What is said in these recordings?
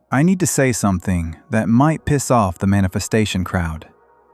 I need to say something that might piss off the manifestation crowd.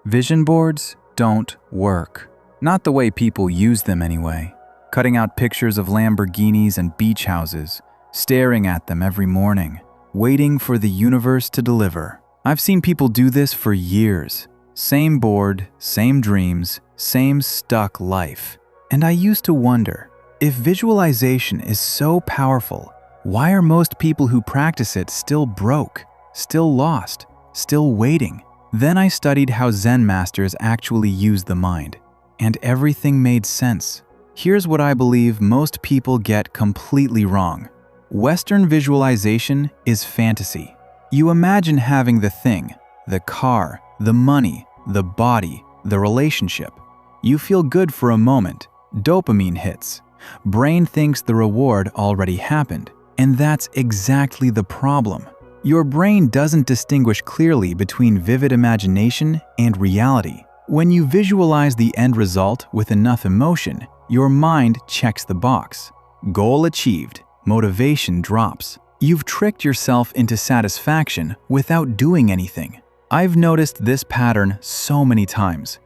Vision boards don't work. Not the way people use them anyway. Cutting out pictures of Lamborghinis and beach houses, staring at them every morning, waiting for the universe to deliver. I've seen people do this for years. Same board, same dreams, same stuck life. And I used to wonder, if visualization is so powerful, why are most people who practice it still broke, still lost, still waiting? Then I studied how Zen masters actually use the mind, and everything made sense. Here's what I believe most people get completely wrong. Western visualization is fantasy. You imagine having the thing, the car, the money, the body, the relationship. You feel good for a moment. Dopamine hits. Brain thinks the reward already happened. And that's exactly the problem. Your brain doesn't distinguish clearly between vivid imagination and reality. When you visualize the end result with enough emotion, your mind checks the box. Goal achieved. Motivation drops. You've tricked yourself into satisfaction without doing anything. I've noticed this pattern so many times.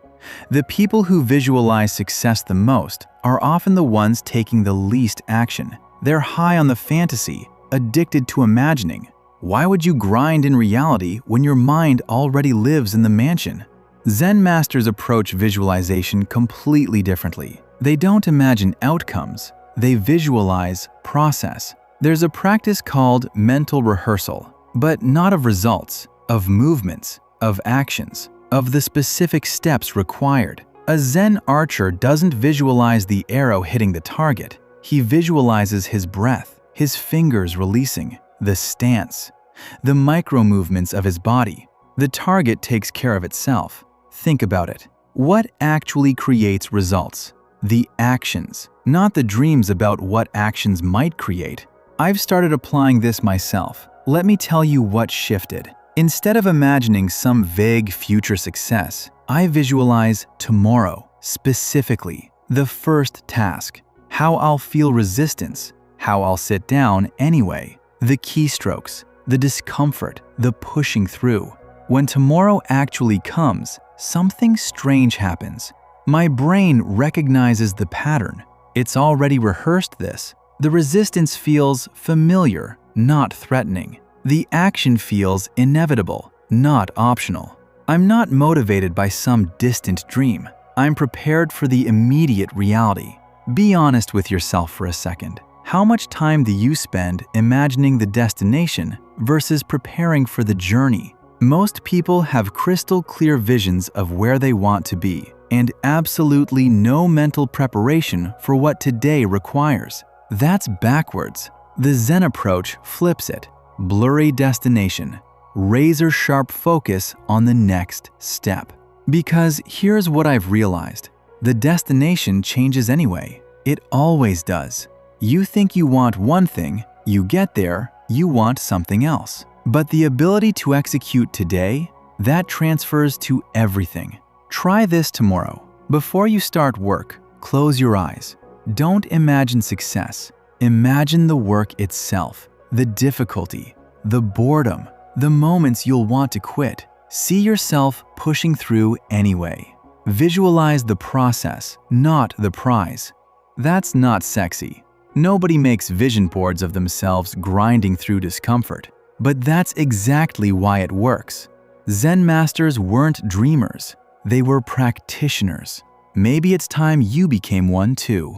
The people who visualize success the most are often the ones taking the least action. They're high on the fantasy, addicted to imagining. Why would you grind in reality when your mind already lives in the mansion? Zen masters approach visualization completely differently. They don't imagine outcomes, they visualize process. There's a practice called mental rehearsal, but not of results, of movements, of actions, of the specific steps required. A Zen archer doesn't visualize the arrow hitting the target. He visualizes his breath, his fingers releasing, the stance, the micro movements of his body. The target takes care of itself. Think about it. What actually creates results? The actions, not the dreams about what actions might create. I've started applying this myself. Let me tell you what shifted. Instead of imagining some vague future success, I visualize tomorrow, specifically, the first task. How I'll feel resistance, how I'll sit down anyway, the keystrokes, the discomfort, the pushing through. When tomorrow actually comes, something strange happens. My brain recognizes the pattern. It's already rehearsed this. The resistance feels familiar, not threatening. The action feels inevitable, not optional. I'm not motivated by some distant dream. I'm prepared for the immediate reality. Be honest with yourself for a second. How much time do you spend imagining the destination versus preparing for the journey? Most people have crystal clear visions of where they want to be, and absolutely no mental preparation for what today requires. That's backwards. The Zen approach flips it. Blurry destination, razor-sharp focus on the next step. Because here's what I've realized. The destination changes anyway. It always does. You think you want one thing, you get there, you want something else. But the ability to execute today, that transfers to everything. Try this tomorrow. Before you start work, close your eyes. Don't imagine success. Imagine the work itself, the difficulty, the boredom, the moments you'll want to quit. See yourself pushing through anyway. Visualize the process, not the prize. That's not sexy. Nobody makes vision boards of themselves grinding through discomfort. But that's exactly why it works. Zen masters weren't dreamers. They were practitioners. Maybe it's time you became one too.